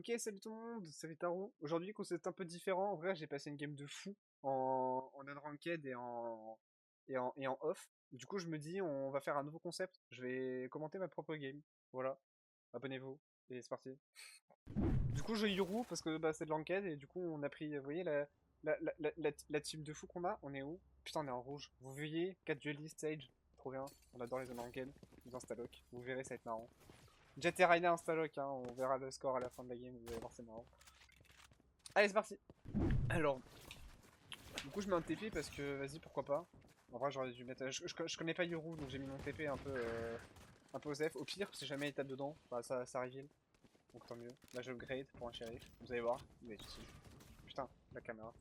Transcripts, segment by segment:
Ok, salut tout le monde, c'est Ritaro. Aujourd'hui, concept un peu différent. En vrai, j'ai passé une game de fou en unranked et en off. Du coup, je me dis, on va faire un nouveau concept. Je vais commenter ma propre game. Voilà. Abonnez-vous. Et c'est parti. Du coup, je Yuru parce que bah, c'est de l'enquête et du coup, on a pris, vous voyez, la team de fou qu'on a. On est où? Putain, on est en rouge. Vous voyez, 4 duelistes, Sage. Trop bien. On adore les unranked. Nous instaloc. Vous verrez, ça va être marrant. Jet et Raina instaloc, hein. On verra le score à la fin de la game. Vous allez voir, c'est marrant. Allez, c'est parti. Alors, du coup, je mets un TP parce que, vas-y, pourquoi pas. En vrai, j'aurais dû mettre. Je connais pas Yoru, donc j'ai mis mon TP un peu OSF. Au pire, si jamais il tape dedans, bah ça reveal. Donc tant mieux. Là, je upgrade pour un shérif. Vous allez voir, il va être utile. Putain, la caméra.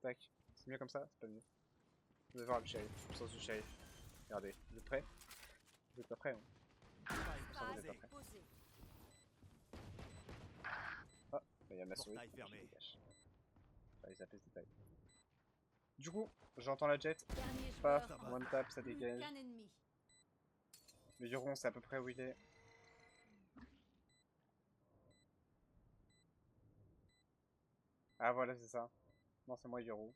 Tac. C'est mieux comme ça? C'est pas mieux. Vous allez voir le shérif, le sens du shérif. Regardez, vous êtes prêts? Vous êtes pas prêts, hein? Ça, vous êtes pas prêts. Ah, bah, il y a ma souris. Dégage. Allez, zapper ce détail. Du coup, j'entends la jet. Paf, one tap, ça dégage. Le Euron, c'est à peu près où il est. Ah voilà, c'est ça. Non, c'est moi, Yoru.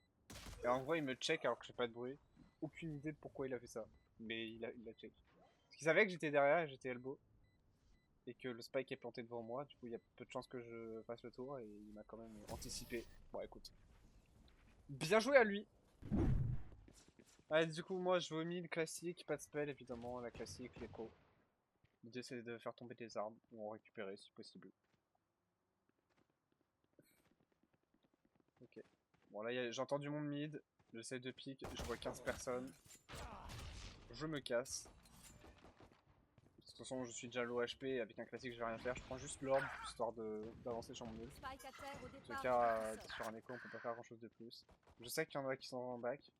Et en gros, il me check alors que j'ai pas de bruit. Aucune idée de pourquoi il a fait ça. Mais il a check. Parce qu'il savait que j'étais derrière et j'étais elbow. Et que le spike est planté devant moi. Du coup, il y a peu de chances que je fasse le tour. Et il m'a quand même anticipé. Bon, écoute. Bien joué à lui. Allez, du coup, moi, je joue au mid classique. Pas de spell, évidemment. La classique, l'écho. L'idée, c'est de faire tomber des armes. Ou en récupérer, si possible. Ok. Bon, là, j'ai entendu mon mid. J'essaie de pique. Je vois 15 personnes. Je me casse. De toute façon, je suis déjà low HP. Avec un classique, je vais rien faire. Je prends juste l'orbe, histoire d'avancer sur mon ult. En tout cas, sur un écho, on peut pas faire grand chose de plus. Je sais qu'il y en a qui sont en back.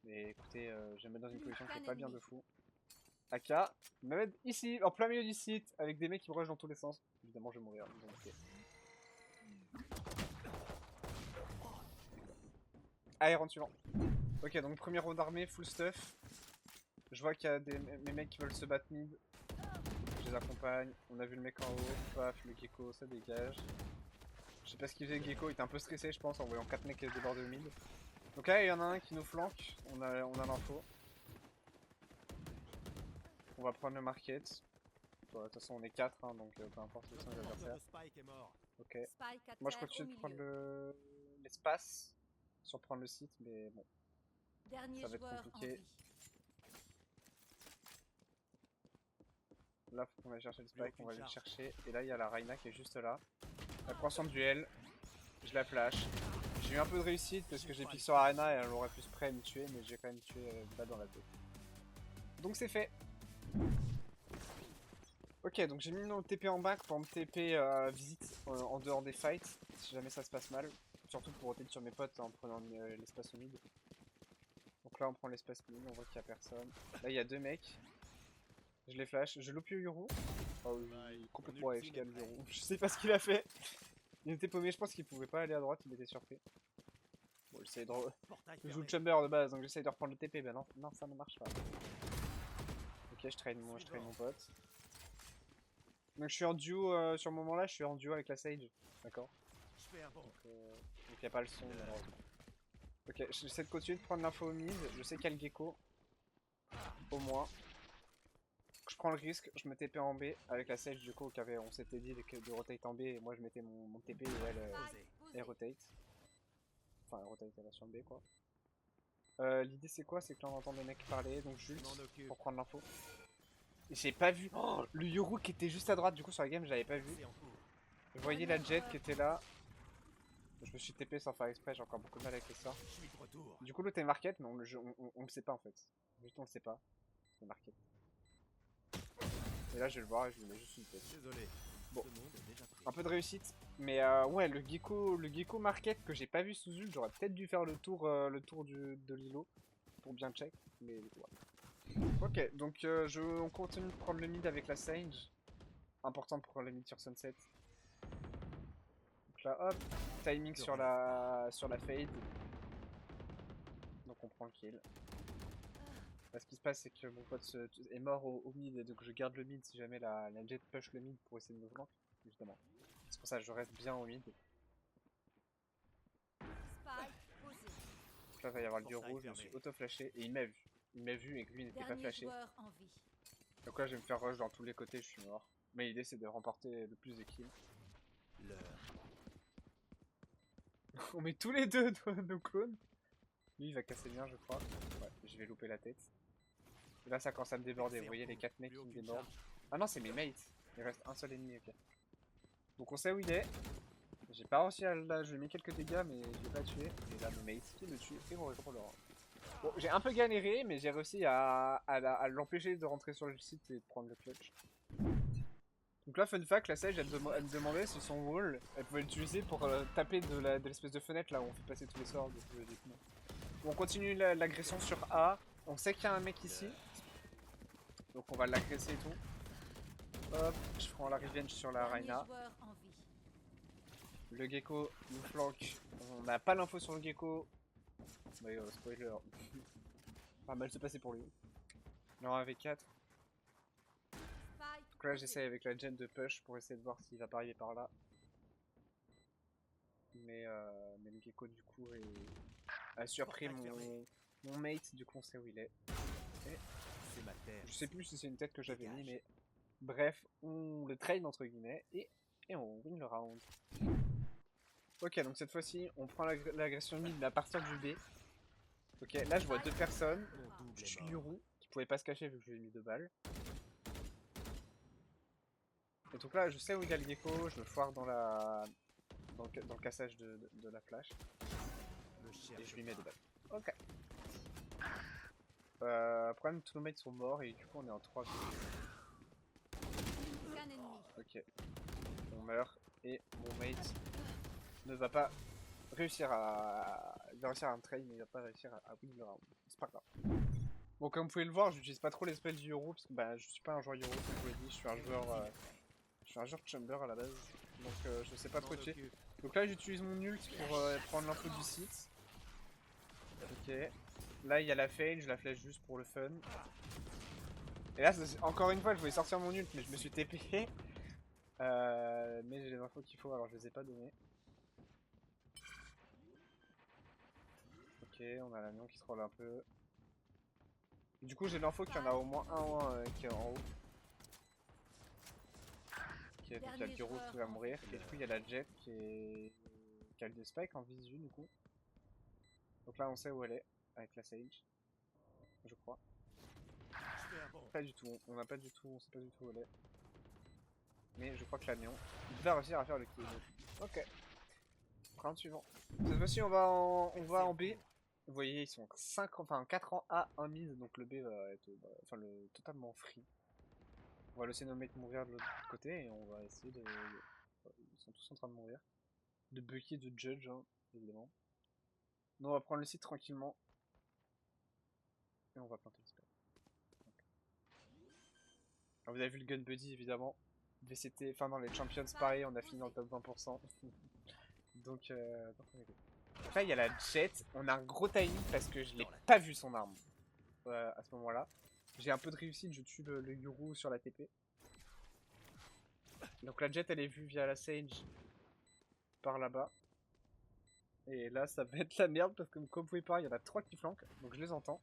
Mais écoutez, je vais me mettre dans une position qui est pas bien de fou. AK, me mettre ici, en plein milieu du site, avec des mecs qui me rushent dans tous les sens. Évidemment, je vais mourir. Donc, ok. Allez, round suivant. Ok, donc premier round d'armée, full stuff. Je vois qu'il y a mes mecs qui veulent se battre mid. Je les accompagne. On a vu le mec en haut. Paf, le gecko, ça dégage. Je sais pas ce qu'il faisait, Gecko. Il était un peu stressé, je pense, en voyant 4 mecs déborder au mid. Donc là, il y en a un qui nous flanque. On a l'info. On va prendre le market. Bon, de toute façon, on est 4, hein, donc peu importe où sont les adversaires. Ok. Moi, je continue de prendre l'espace. Sur prendre le site, mais bon. Ça va être compliqué. Là, faut qu'on aille chercher le spike, on va aller le chercher. Et là, il y a la Reyna qui est juste là. Elle prend son duel. Je la flash. J'ai eu un peu de réussite parce que j'ai piqué sur Arena et elle aurait pu se prêt à me tuer, mais j'ai quand même tué une balle dans la tête. Donc c'est fait. Ok, donc j'ai mis mon TP en back pour me TP visite en dehors des fights, si jamais ça se passe mal. Surtout pour roter sur mes potes en prenant l'espace au mid. Donc là on prend l'espace mid, on voit qu'il n'y a personne. Là il y a deux mecs. Je les flash. Je loupe Yuru. Oh oui, complètement AFK le Yuru. Je sais pas ce qu'il a fait. Il était paumé, je pense qu'il pouvait pas aller à droite, il était surpris. Bon, j'essaie de... Je joue le Chamber de base, donc j'essaie de reprendre le TP. Ben non, non, ça ne marche pas. Ok, je traîne mon pote. Donc je suis en duo, sur le moment là, je suis en duo avec la Sage. D'accord. Donc y a pas le son malheureusement. Ok, j'essaie de continuer de prendre l'info au mid. Je sais qu'il y a le gecko. Au moins. Je prends le risque, je me TP en B avec la Sage du coup, on s'était dit de rotate en B et moi je mettais mon TP et elle rotate. Enfin, elle rotate, elle va sur B quoi. L'idée c'est quoi? C'est que là on entend des mecs parler, donc j'ult pour prendre l'info. J'ai pas vu le Yoru qui était juste à droite, du coup sur la game je l'avais pas vu. Je voyais la jet qui était là. Je me suis TP sans faire exprès, j'ai encore beaucoup de mal avec les sorts. Du coup, l'autre est market, mais on le sait pas en fait. Juste on le sait pas. C'est market. Et là, je vais le voir et je lui mets juste une tête. Bon, un peu de réussite. Mais ouais, le gecko market que j'ai pas vu sous ult, j'aurais peut-être dû faire le tour de l'îlot pour bien check. Mais ouais. Ok, donc on continue de prendre le mid avec la Sage. Important de prendre le mid sur Sunset. Donc là, hop, timing sur la fade. Donc on prend le kill. Là, ce qui se passe, c'est que mon pote est mort au mid, et donc je garde le mid si jamais la jet push le mid pour essayer de me flank, évidemment. ça je reste bien au mid. Donc là, il va y avoir le dieu rouge, je me suis auto-flashé et il m'a vu. Il m'a vu et que lui n'était pas flashé. Donc là, je vais me faire rush dans tous les côtés, je suis mort. Mais l'idée, c'est de remporter le plus de kills. On met tous les deux nos clones. Lui, il va casser bien, je crois. Ouais, je vais louper la tête. Et là, ça commence à me déborder. Vous voyez les 4 mecs qui me débordent. Ah non, c'est mes mates. Il reste un seul ennemi, ok. Donc on sait où il est. J'ai pas réussi à là, je lui ai mis quelques dégâts, mais je l'ai pas tué. Et là, mes mates qui le tuent et on reprend le rang. Bon, j'ai un peu galéré, mais j'ai réussi à l'empêcher de rentrer sur le site et de prendre le clutch. Donc là, fun fact, la Sage, elle me demandait si son wall, elle pouvait l'utiliser pour taper de l'espèce de fenêtre là où on fait passer tous les sorts. On continue l'agression sur A. On sait qu'il y a un mec ici. Donc on va l'agresser et tout. Hop, je prends la revenge sur la Reyna. Le gecko nous flanque. On n'a pas l'info sur le gecko. Mais spoiler. Pas mal se passer pour lui. Non, avec 4. Donc là, j'essaye avec la gen de push pour essayer de voir s'il va pas arriver par là. Mais le gecko, du coup, a surpris mon mate. Du coup, on sait où il est. Et je sais plus si c'est une tête que j'avais mis, mais bref, on le traîne entre guillemets et on win le round. Ok, donc cette fois-ci, on prend l'agression mid à partir du B. Ok, là je vois 2 personnes. Je tue Yuru, qui pouvait pas se cacher vu que je lui ai mis 2 balles. Et donc là, je sais où il y a le gecko, je me foire dans le cassage de la flash. Et je lui mets 2 balles. Ok. Problème, tous nos mates sont morts et du coup on est en 3. Ok. On meurt et mon mate ne va pas réussir à... Il va réussir à un trade, mais il va pas réussir à win le round. C'est pas grave. Bon, comme vous pouvez le voir, j'utilise pas trop les spells du Euro, parce que bah, je suis pas un joueur Euro, comme je vous l'ai dit, je suis un joueur Chamber à la base, donc je sais pas trop utiliser. Donc là, j'utilise mon ult pour prendre l'info du site. Ok. Là, il y a la Fane, je la flèche juste pour le fun. Et là, encore une fois, je voulais sortir mon ult, mais je me suis TP. Mais j'ai les infos qu'il faut, alors je les ai pas données. Ok, on a l'avion qui se roule un peu. Du coup, j'ai l'info qu'il y en a au moins un qui est en haut. Ok, donc il y a le bureau qui va mourir. Et du coup, il y a la jet qui a le spike en visu, du coup. Donc là, on sait où elle est, avec la Sage. Je crois. Pas du tout, on sait pas du tout où elle est. Mais je crois que l'avion va réussir à faire le kill. Ok. Round suivant. Cette fois-ci, on va en B. Vous voyez, ils sont 4 en A, 1 mid, donc le B va être totalement free. On va laisser nos mates mourir de l'autre côté et on va essayer de... Ils sont tous en train de mourir. De Bucky, de Judge, hein, évidemment. Donc on va prendre le site tranquillement. Et on va planter le spell. Okay. Alors vous avez vu le Gun Buddy, évidemment. VCT, enfin dans les Champions, pareil, on a fini dans le top 20%. donc on est good. Après, il y a la Jet. On a un gros timing parce que je l'ai pas vu son arme à ce moment-là. J'ai un peu de réussite, je tue le Yuru sur la TP. Donc la Jet, elle est vue via la Sage par là-bas. Et là, ça va être la merde parce que comme vous pouvez pas, il y en a 3 qui flanquent. Donc je les entends.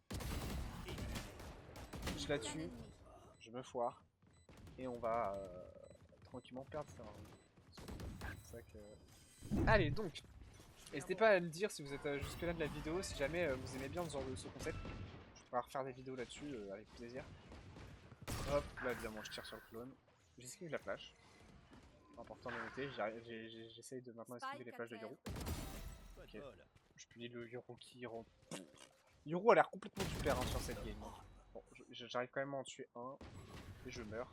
Je la tue. Je me foire. Et on va tranquillement perdre ça. C'est ça que... Allez, donc, n'hésitez pas à me dire si vous êtes jusque là de la vidéo, si jamais vous aimez bien ce concept. Je pourrais refaire des vidéos là-dessus avec plaisir. Hop, là évidemment je tire sur le clone. J'esquive la flash. Important de noter, j'essaye de maintenant esquiver les flashs de Yuru. Ok, je punis le Yuru qui rentre. Yuru a l'air complètement super sur cette game. Bon, j'arrive quand même à en tuer un. Et je meurs.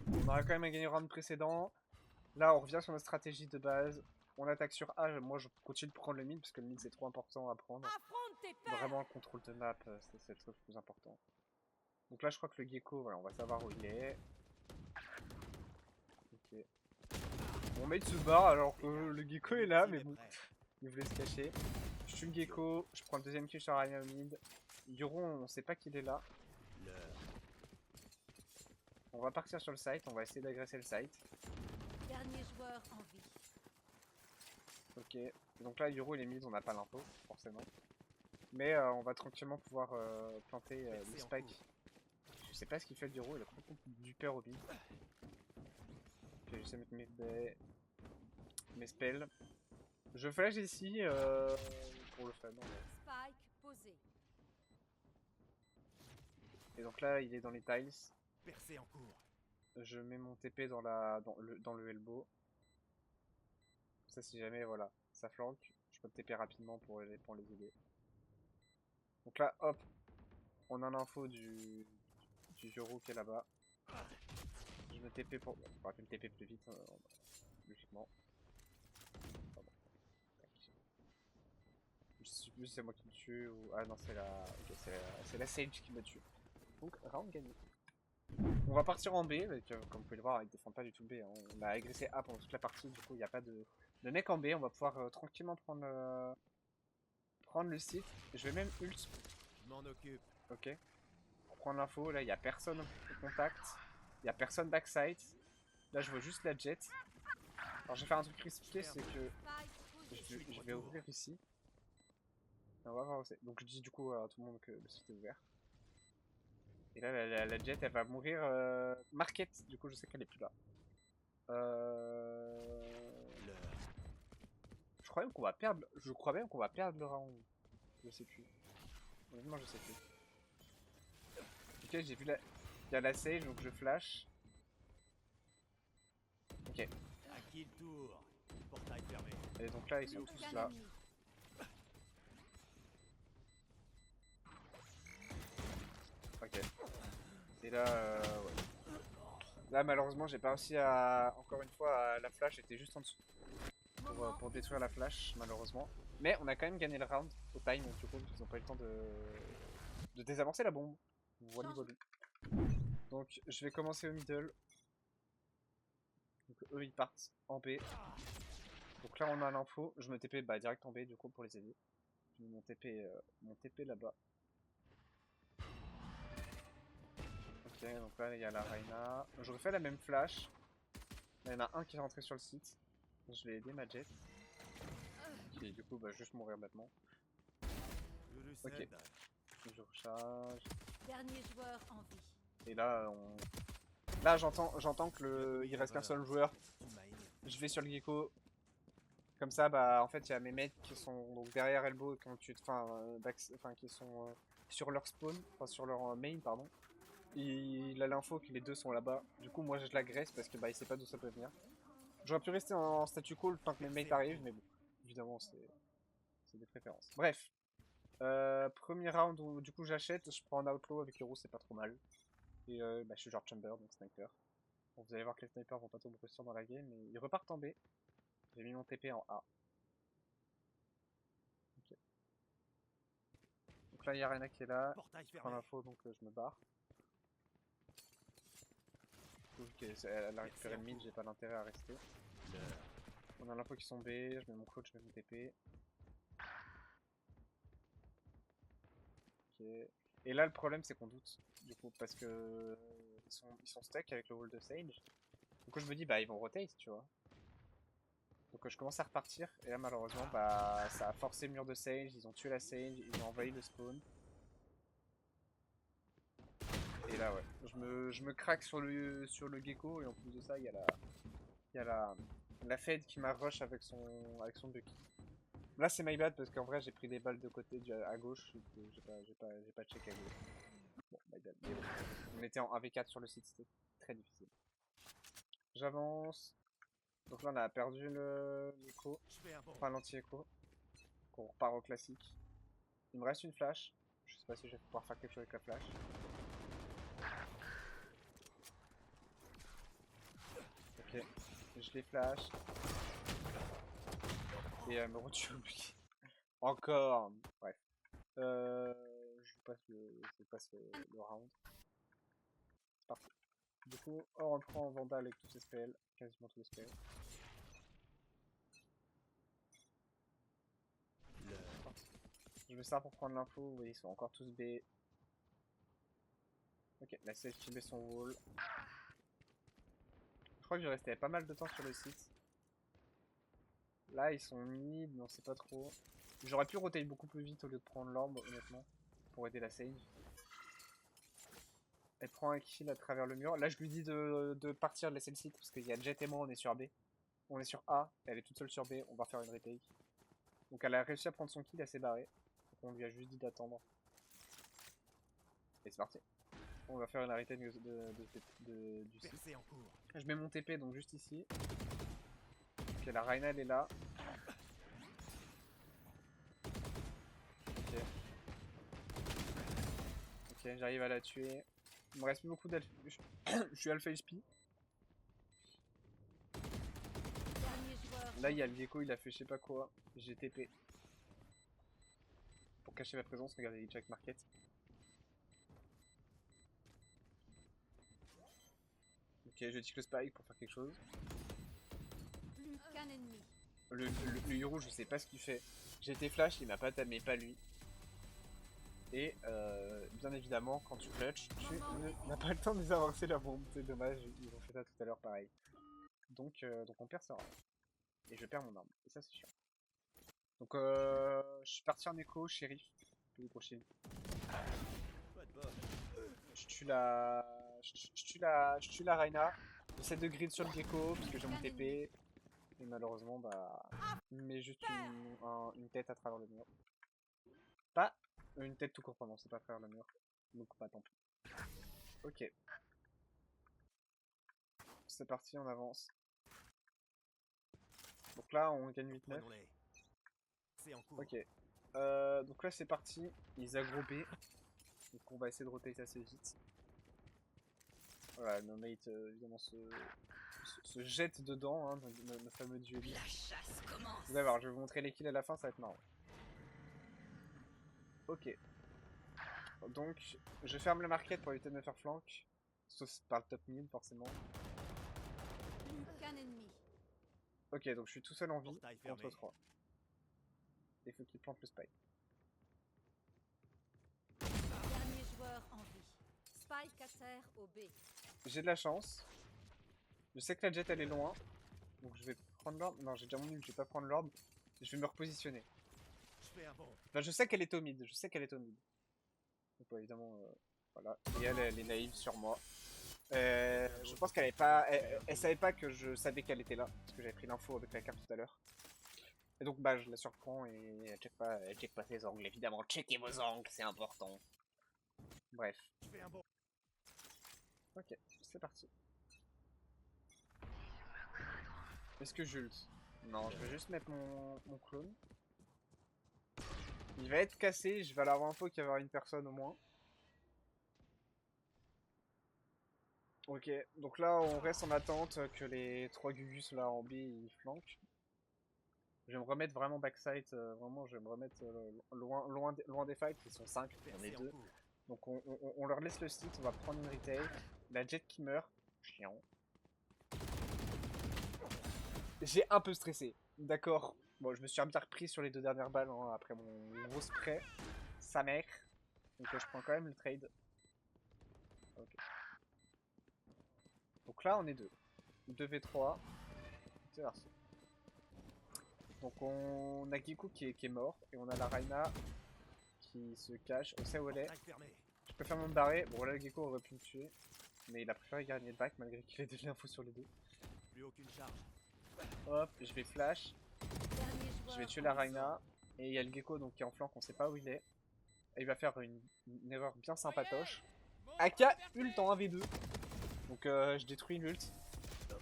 On aurait quand même gagné le round précédent. Là, on revient sur notre stratégie de base. On attaque sur A. Moi, je continue de prendre le mid parce que le mid c'est trop important à prendre. Vraiment, le contrôle de map, c'est le truc le plus important. Donc là, je crois que le gecko, voilà, on va savoir où il est. Ok. Mon mate se barre alors que le gecko est là, mais bon, il voulait se cacher. Je tue le gecko, je prends le deuxième kill sur Arena mid. Yuru, on sait pas qu'il est là. On va partir sur le site, on va essayer d'agresser le site. Dernier joueur en vie. Ok. Donc là, Yoro il est mid, on n'a pas l'info, forcément. Mais on va tranquillement pouvoir planter le Percée en spike. Je sais pas ce qu'il fait le Yoro, il a complètement du peur au mid. Ok, j'essaie de mettre mes spells. Je flash ici pour le fun. En vrai. Spike posé. Et donc là, il est dans les tiles. Percée en cours. Je mets mon TP dans le elbow. Ça, si jamais, voilà, ça flanque, je peux TP rapidement pour les aider. Donc là, hop, on a l'info du Yoro qui est là-bas. Je me TP pour... Bon, j'aurais pu me TP plus vite, logiquement. Pardon. Tac. Je sais plus si c'est moi qui me tue ou... Ah non, ok, c'est la Sage qui me tue. Donc, round gagné. On va partir en B, avec, comme vous pouvez le voir, ils défendent pas du tout B. Hein. On a agressé A pendant toute la partie, du coup, il n'y a pas de mec en B. On va pouvoir tranquillement prendre le site. Je vais même ult. Je m'en occupe. Ok. Pour prendre l'info, là, il n'y a personne au contact. Il n'y a personne backside. Là, je vois juste la jet. Alors, je vais faire un truc risqué, c'est que Spike posé. je vais ouvrir ici. Et on va voir où c'est. Donc, je dis du coup à tout le monde que le site est ouvert. Et là, la jet, elle va mourir market. Du coup, je sais qu'elle est plus là. Je crois même qu'on va perdre. Je crois même qu'on va perdre le round. Je sais plus. Honnêtement, je sais plus. Ok, j'ai vu la. Il y a la sage, donc je flash. Ok. À qui le tour? Portail fermé. Et donc là, ils sont Plus tous qu'un là. ennemi. Ok. Et là, ouais. Là, malheureusement, j'ai pas réussi à. Encore une fois, la flash était juste en dessous. Pour détruire la flash, malheureusement. Mais on a quand même gagné le round au time, du coup, ils ont pas eu le temps de désamorcer la bombe. Voilà, voilà. Donc, je vais commencer au middle. Donc, eux, ils partent en B. Donc là, on a l'info. Je me TP bah, direct en B, du coup, pour les aider. Je mets mon TP là-bas. Ok, donc là, il y a la Reina. Je refais la même flash. Là, il y en a un qui est rentré sur le site. Je vais aider ma jet. Qui, du coup, va juste mourir maintenant. Je le Ok. cède. Je recharge. Dernier joueur en vie. Et là, là j'entends que il reste qu'un seul joueur. Tu m'as énervé. Je vais sur le gecko. Comme ça, bah, en fait, il y a mes mates qui sont donc derrière elbow, enfin, qui sont sur leur spawn, enfin sur leur main, pardon. Il a l'info que les deux sont là-bas. Du coup, moi, je l'agresse parce que bah, il sait pas d'où ça peut venir. J'aurais pu rester en statu quo le temps que mes mates arrivent, mais bon, évidemment, c'est des préférences. Bref, premier round où du coup j'achète, je prends un outlaw avec Euro, c'est pas trop mal. Et bah, je suis genre chamber, donc sniper. Bon, vous allez voir que les snipers vont pas trop brusquer dans la game, mais ils repartent en B. J'ai mis mon TP en A. Ok. Donc là, il y a Rena qui est là. Portail Je prends fermé. l'info, donc je me barre. Vu qu'elle a récupéré le mid, j'ai pas l'intérêt à rester. On a l'info qui sont B, je mets mon coach, je mets mon TP. Ok. Et là, le problème, c'est qu'on doute, du coup, parce que ils sont stuck avec le wall de Sage. Donc je me dis, bah, ils vont rotate, tu vois. Donc je commence à repartir, et là, malheureusement, bah, ça a forcé le mur de Sage, ils ont tué la Sage, ils ont envahi le spawn. Et là, ouais, je me craque sur le gecko, et en plus de ça, il y a la Fade qui m'a rush avec son Bucky. Là, c'est my bad, parce qu'en vrai, j'ai pris des balles de côté à gauche, et que j'ai pas check à gauche. Bon, my bad. Mais bon, on était en 1v4 sur le site, c'était très difficile. J'avance. Donc là, on a perdu l'écho, Je fais un bond. enfin l'anti-écho. Donc on repart au classique. Il me reste une flash. Je sais pas si je vais pouvoir faire quelque chose avec la flash. Ok, je les flash. Et elle me retue au but. Encore. Bref. Je passe le round. C'est parti. Du coup, on reprend en Vandal avec tous ses spells. Quasiment tous les spells. C'est parti. Je vais ça pour prendre l'info. Vous voyez, ils sont encore tous B. Ok, la Sage qui met son wall. Je crois que je restais pas mal de temps sur le site. Là, ils sont mid, mais on sait pas trop. J'aurais pu roter beaucoup plus vite au lieu de prendre l'orbe, honnêtement, pour aider la save. Elle prend un kill à travers le mur. Là, je lui dis de partir, de laisser le site, parce qu'il y a Jet et moi, on est sur B. On est sur A, elle est toute seule sur B, on va faire une retake. Donc elle a réussi à prendre son kill, elle s'est barrée. Donc on lui a juste dit d'attendre. Et c'est parti. On va faire une retake du site. Percée en cours. Je mets mon TP donc juste ici. Ok, la Reyna elle est là. Ok. Ok, j'arrive à la tuer. Il me reste plus beaucoup d'alpha. Je suis alpha HP. Dernier joueur. Là il y a le gecko, il a fait je sais pas quoi. J'ai TP. Pour cacher ma présence, regardez les Jack Market. Ok, je tique le spike pour faire quelque chose. Plus qu'un ennemi. Le Yuru, je sais pas ce qu'il fait. J'ai été flash, il m'a pas tamé, pas lui. Et bien évidemment, quand tu clutch, tu n'as pas le temps de les avancer la bombe. C'est dommage, ils ont fait ça tout à l'heure pareil. Donc on perd ça. Et je perds mon arme. Et ça, c'est chiant. Donc je suis parti en écho, shérif. Le prochain. Pas de bol. Je tue la. Je tue la Reyna. J'essaie de grid sur le gecko parce que j'ai mon TP. Et malheureusement, bah. Il met juste une tête à travers le mur. Pas une tête tout court, pardon, c'est pas à travers le mur. Donc pas tant pis. Ok. C'est parti, on avance. Donc là, on gagne 8-9. Prenons-les. C'est en cours. Ok. Donc là, c'est parti. Ils aggropés. Donc on va essayer de rotate assez vite. Voilà, nos mates évidemment se jettent dedans, hein, nos fameux duelis. La chasse commence. Vous allez voir, je vais vous montrer les kills à la fin, ça va être marrant. Ok. Donc, je ferme le market pour éviter de me faire flank. Sauf par le top mid, forcément. Plus qu'un ennemi. Ok, donc je suis tout seul en vie Portail fermé. contre 3. Il faut qu'il plante le spike. Dernier joueur en vie. Spike à terre au B. J'ai de la chance. Je sais que la jet elle est loin. Donc je vais prendre l'orbe. Non, j'ai déjà mon ult, je vais pas prendre l'orbe. Je vais me repositionner. Je fais un bond. Enfin, je sais qu'elle est au mid, je sais qu'elle est au mid. Donc ouais, évidemment, voilà. Et elle est naïve sur moi. Je pense qu'elle avait pas, elle savait pas que je savais qu'elle était là, parce que j'avais pris l'info avec la carte tout à l'heure. Et donc bah je la surprends et elle check pas ses angles, évidemment. Checkez vos angles, c'est important. Bref. Je fais un bond. Ok, c'est parti. Est-ce que j'ult? Non, je vais juste mettre mon clone. Il va être cassé, je vais avoir l'info qu'il va y avoir une personne au moins. Ok, donc là on reste en attente que les 3 Gugus là en B ils flanquent. Je vais me remettre vraiment backside, vraiment je vais me remettre loin des fights, ils sont 5, on est Percée en 2. cours. Donc on leur laisse le site, on va prendre une retake. La jet qui meurt, chiant. J'ai un peu stressé, d'accord. Bon, je me suis bien repris sur les 2 dernières balles hein, après mon gros spray. Sa mère. Donc je prends quand même le trade. Ok. Donc là on est 2. 2v3. C'est parti. Donc on a Giku qui est mort. Et on a la Reyna qui se cache. On sait où elle est. Portail fermé. Je préfère me barrer. Bon là le Gecko aurait pu me tuer. Mais il a préféré gagner le back malgré qu'il ait déjà l'info sur les deux. Plus aucune charge. Hop, je vais flash. Dernier joueur. Je vais tuer la Reyna. Et il y a le Gecko donc, qui est en flanc, on sait pas où il est. Et il va faire une erreur bien sympatoche. Aka ult en 1v2. Donc je détruis l'ult.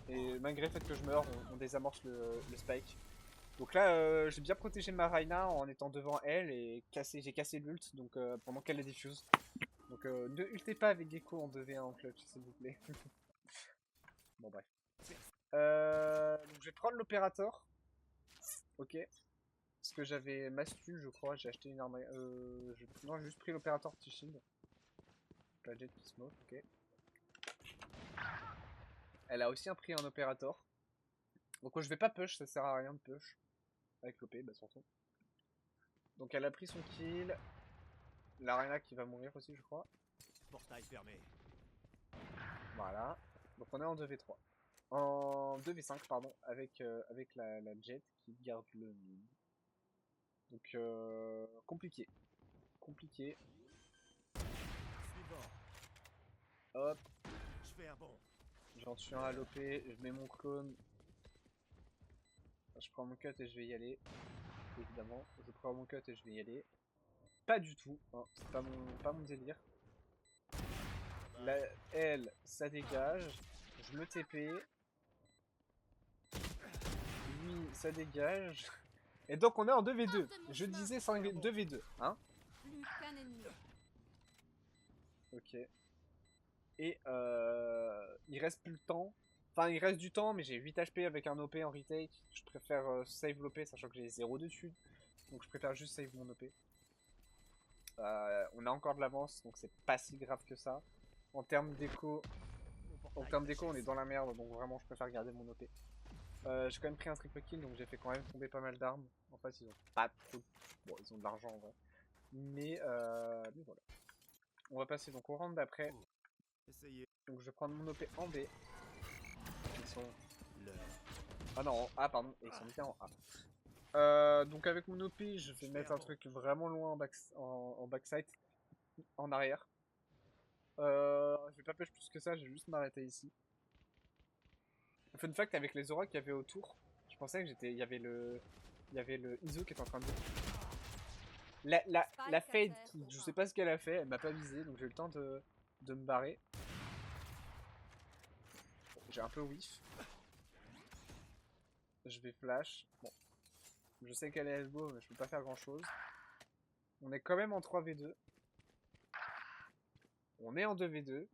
Et malgré le fait que je meurs, on désamorce le spike. Donc là, j'ai bien protégé ma Reyna en étant devant elle et j'ai cassé l'ult donc pendant qu'elle la diffuse. Donc ne ultez pas avec Gecko en 2v1 en clutch s'il vous plaît. Bon bref. Donc je vais prendre l'opérateur. Ok. Parce que j'avais Mastu je crois, j'ai acheté une arme. Non, j'ai juste pris l'opérateur petit shield. La jet qui smoke, ok. Elle a aussi un prix en opérateur. Donc je vais pas push, ça sert à rien de push. Avec l'OP, bah surtout. Donc elle a pris son kill. L'Arena qui va mourir aussi, je crois. Portail fermé. Voilà. Donc on est en 2v3. en 2v5 pardon, avec la Jet qui garde le mid. Donc compliqué. Compliqué. Suivant. Hop, Je fais un bond. j'en tue un à l'OP, je mets mon clone. Je prends mon cut et je vais y aller. Évidemment, je prends mon cut et je vais y aller. Pas du tout, hein, c'est pas mon délire. La L, ça dégage. Je le TP. Lui, ça dégage. Et donc on est en 2v2. Je disais 2v2, hein. Plus qu'un ennemi. Ok. Et il reste plus le temps. Enfin, il reste du temps, mais j'ai 8 HP avec un OP en retake. Je préfère save l'OP, sachant que j'ai 0 dessus. Donc je préfère juste save mon OP. On a encore de l'avance, donc c'est pas si grave que ça. En termes d'écho, on est dans la merde, donc vraiment je préfère garder mon OP. J'ai quand même pris un triple kill, donc j'ai fait quand même tomber pas mal d'armes. En fait, ils ont pas trop... Bon, ils ont de l'argent en vrai. Mais voilà. On va passer donc au round d'après. Essayez. Donc je vais prendre mon OP en B. Ils sont... L'heure. Ah non, en A, pardon. Et ils sont bien en A. Donc avec mon OP, je vais mettre un truc vraiment loin en backside. En arrière. Je vais pas push plus que ça, je vais juste m'arrêter ici. Fun fact, avec les auras qu'il y avait autour, je pensais que il y avait le ISO qui était en train de... La Fade, je sais pas ce qu'elle a fait, elle m'a pas visé, donc j'ai eu le temps de me barrer. Bon, j'ai un peu whiff. Je vais flash. Bon. Je sais qu'elle est elbow, mais je peux pas faire grand chose. On est quand même en 3v2. On est en 2v2.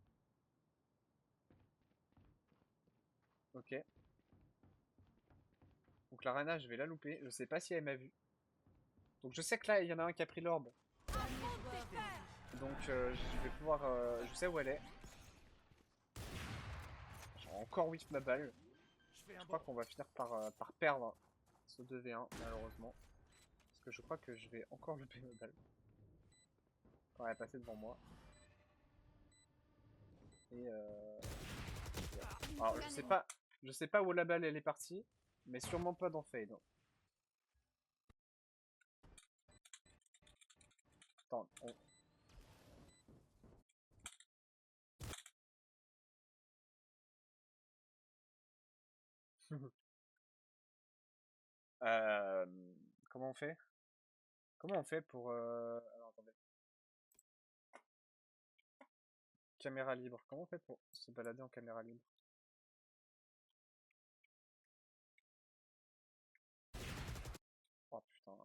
Ok. Donc la Rana, je vais la louper. Je sais pas si elle m'a vu. Donc je sais que là, il y en a un qui a pris l'orbe. Donc je vais pouvoir... je sais où elle est. J'ai encore whiff ma balle. Je crois qu'on va finir par perdre ce 2v1, malheureusement. Parce que je crois que je vais encore louper ma balle. Quand elle est passée devant moi. Et alors je sais pas où la balle elle est partie, mais sûrement pas dans Fade. Attends, euh, comment on fait? Comment on fait pour alors attendez. Caméra libre. Comment on fait pour se balader en caméra libre? Oh putain.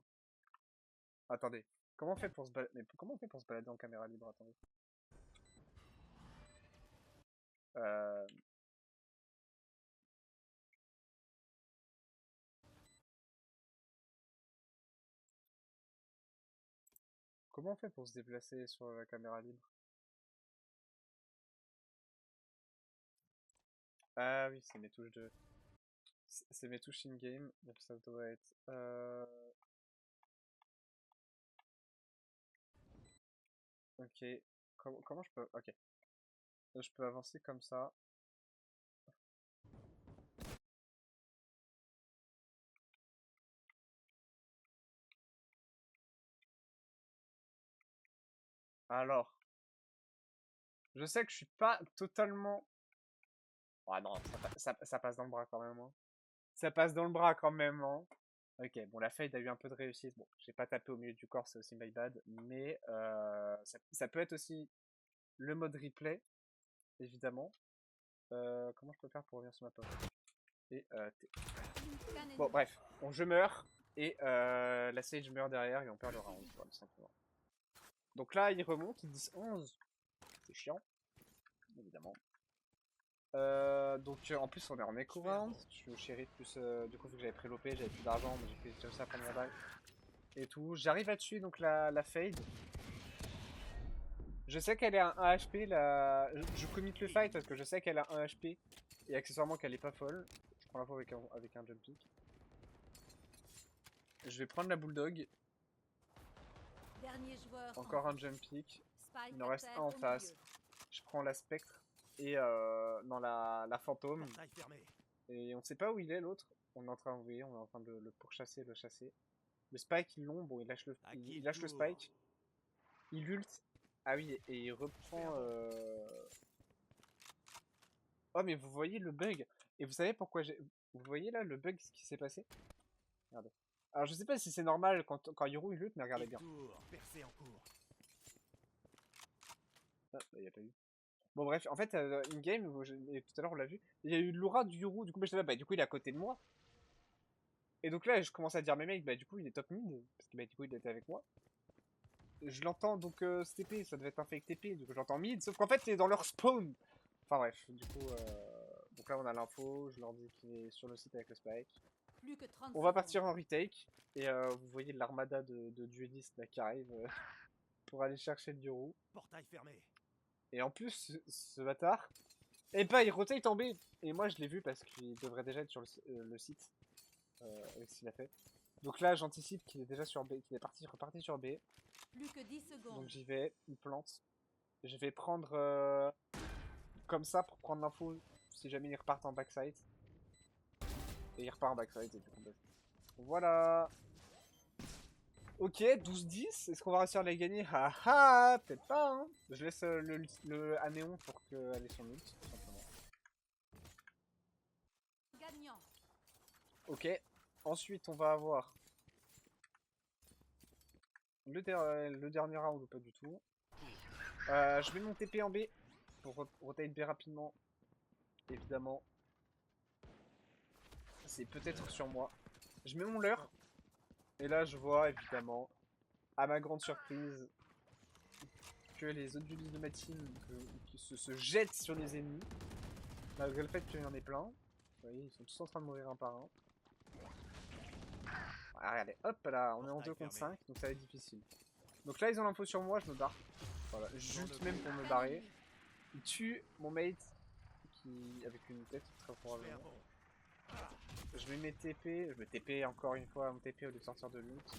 Attendez. Comment on fait pour se balader? Mais comment on fait pour se balader en caméra libre? Attendez. Euh... Comment on fait pour se déplacer sur la caméra libre? Ah oui, c'est mes touches de... C'est mes touches in-game, donc ça doit être... Ok. Comment je peux... Ok. Je peux avancer comme ça. Alors. Je sais que je suis pas totalement... Ah non, ça passe dans le bras quand même. Hein. Ça passe dans le bras quand même. Hein. Ok, bon, la fade a eu un peu de réussite. Bon, j'ai pas tapé au milieu du corps, c'est aussi my bad. Mais ça peut être aussi le mode replay, évidemment. Comment je peux faire pour revenir sur ma pote? Et bon, bref, bon, je meurs. Et la Sage meurt derrière et on perd le round, voilà, simplement. Donc là, il remonte, il 10-11. C'est chiant, évidemment. Donc en plus on est en echo round, je suis au shérif plus du coup vu que j'avais pris l'OP, j'avais plus d'argent mais j'ai fait comme ça prendre ma balle et tout. J'arrive à tuer donc la Fade. Je sais qu'elle est à 1 HP, je commit le fight parce que je sais qu'elle a 1 HP et accessoirement qu'elle est pas folle. Je prends la fois avec un jump pick. Je vais prendre la bulldog. Encore un jump pick. Il en reste un en face. Je prends la spectre et non la fantôme. Et on sait pas où il est l'autre. On est en train, vous voyez, on est en train de le pourchasser, le chasser. Le Spike, ils l'ont, bon, À qui il le lâche le tour? Spike. Il ult. Ah oui, et il Je fais reprend... un bond. Oh, mais vous voyez le bug. Et vous savez pourquoi j'ai... Vous voyez là le bug, ce qui s'est passé? Regardez. Alors je sais pas si c'est normal quand Yoru il ult, mais regardez Il bien. tour. Percé en cours. Ah, bah, y a pas eu. Bon bref, en fait, in-game, et tout à l'heure on l'a vu, il y a eu Laura du Yoru, du coup bah, j'étais là, bah du coup il est à côté de moi. Et donc là je commence à dire mes mecs, bah du coup il est top mid, parce que bah du coup il était avec moi. Je l'entends donc TP, ça devait être un fake TP, donc je l'entends mid, sauf qu'en fait il est dans leur spawn. Enfin bref, du coup, donc là on a l'info, je leur dis qu'il est sur le site avec le spike. Plus que 30 On va secondes. partir en retake, et vous voyez l'armada de duelistes là qui arrive pour aller chercher le Yoru. Portail fermé. Et en plus, ce bâtard, eh ben il rotate en B. Et moi je l'ai vu parce qu'il devrait déjà être sur le site, avec ce qu'il a fait. Donc là j'anticipe qu'il est déjà sur B, qu'il est reparti sur B. Plus que 10 Donc secondes. j'y vais, il plante. Je vais prendre comme ça pour prendre l'info si jamais il repart en backside. Et il repart en backside et du coup bah, voilà. Ok, 12-10, est-ce qu'on va réussir à les gagner? Ah ah, peut-être pas hein. Je laisse le Anéon pour qu'elle ait son ult, tout simplement. Gagnant. Ok, ensuite on va avoir le dernier round ou pas du tout. Je mets mon TP en B pour rotate B rapidement, évidemment. C'est peut-être sur moi. Je mets mon leurre. Et là, je vois évidemment, à ma grande surprise, que les autres duelistes de ma team qui se jettent sur les ennemis, malgré le fait qu'il y en ait plein. Vous voyez, ils sont tous en train de mourir un par un. Ah, regardez, hop là, on est en 2 contre 5, donc ça va être difficile. Donc là, ils ont l'info sur moi, je me barre. Voilà, juste même pour me Un barrer. ennemi. Ils tuent mon mate avec une tête très Je fais un probablement. bond. Je mets mes TP, je me TP encore une fois mon TP au lieu de sortir de l'ult.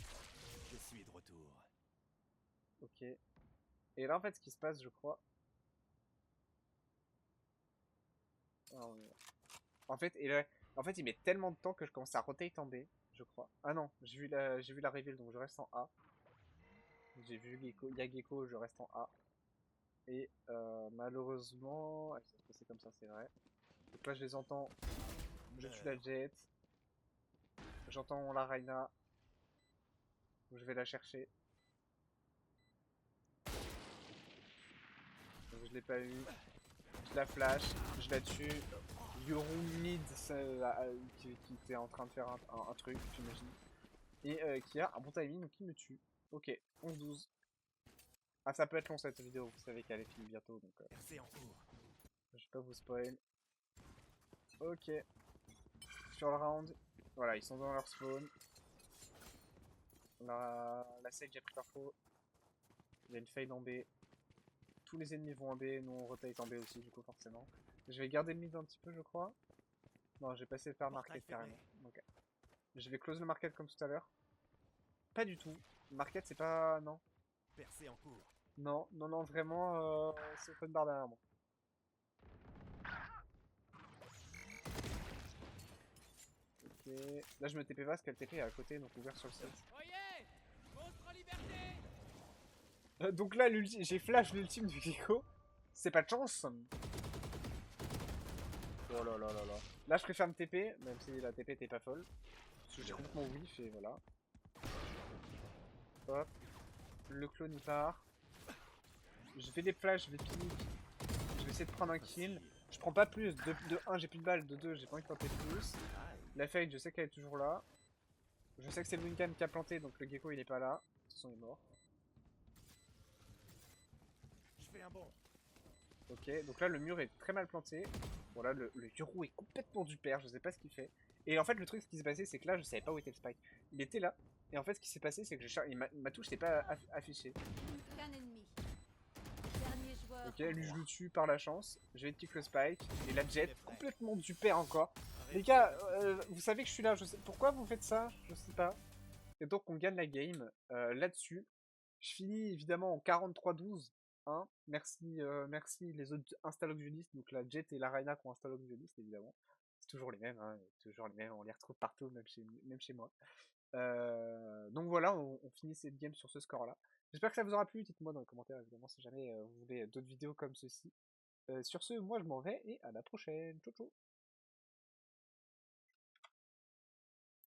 Je suis de retour. Ok. Et là en fait ce qui se passe je crois. Ah, en fait, et là, en fait il met tellement de temps que je commence à rotate en B, je crois. Ah non, j'ai vu la reveal donc je reste en A. J'ai vu Gecko, il y a Gecko, je reste en A. Et malheureusement, ah, ça se passait comme ça c'est vrai. Donc là je les entends, je tue la Jet. J'entends la Reyna. Je vais la chercher. Je l'ai pas eu. Je la flash, je la tue. Yoru mid qui était en train de faire un truc, j'imagine. Et qui a un bon timing, donc il me tue. Ok, 11-12. Ah, ça peut être long cette vidéo, vous savez qu'elle est finie bientôt, donc Percé en cours. je vais pas vous spoil. Ok, sur le round, voilà, ils sont dans leur spawn. La sage a pris l'info. Il y a une fade en B. Tous les ennemis vont en B, nous on rotate en B aussi, du coup, forcément. Je vais garder le mid un petit peu, je crois. Non, j'ai passé par Portail market fermé. carrément. Ok. Je vais close le market comme tout à l'heure. Pas du tout. Market, c'est pas. Non. Percé en cours. Non, non, non, vraiment, c'est open bar derrière moi. Ok. Là, je me TP pas parce qu'elle TP est à côté, donc ouvert sur le site. Oyez! Monstre en liberté! Donc là, j'ai flash l'ultime du Gecko. C'est pas de chance. Oh là là là là. Là, je préfère me TP, même si la TP était pas folle. Parce que j'ai complètement whiff et voilà. Hop. Le clone il part. Je fais des flashs, je vais pique. Je vais essayer de prendre un kill. Je prends pas plus. De 1, j'ai plus de balles. De 2, j'ai pas envie de tenter plus. La fade, je sais qu'elle est toujours là. Je sais que c'est le Wincan qui a planté, donc le Gecko il est pas là. De toute façon, il est mort. Je fais un bond. Ok, donc là le mur est très mal planté. Voilà, le Yoru est complètement du père, je sais pas ce qu'il fait. Et en fait, le truc, ce qui s'est passé, c'est que là, je savais pas où était le spike. Il était là, et en fait, ce qui s'est passé, c'est que ma touche s'est pas affichée. Plus qu'un ennemi. Dernier joueur. Ok, en lui, vie. je le tue par la chance. Je vais kick le spike, et la jet, complètement du père encore. Les gars, vous savez que je suis là, je sais. Pourquoi vous faites ça? Je sais pas. Et donc, on gagne la game là-dessus. Je finis évidemment en 43-12. Hein. Merci, merci les autres Instalog duelistes, donc la Jet et la Reyna qui ont Instalog dueliste évidemment. C'est toujours les mêmes, hein, toujours les mêmes, on les retrouve partout, même chez moi. Donc voilà, on finit cette game sur ce score-là. J'espère que ça vous aura plu, dites-moi dans les commentaires évidemment si jamais vous voulez d'autres vidéos comme ceci. Sur ce, moi je m'en vais et à la prochaine, ciao ciao.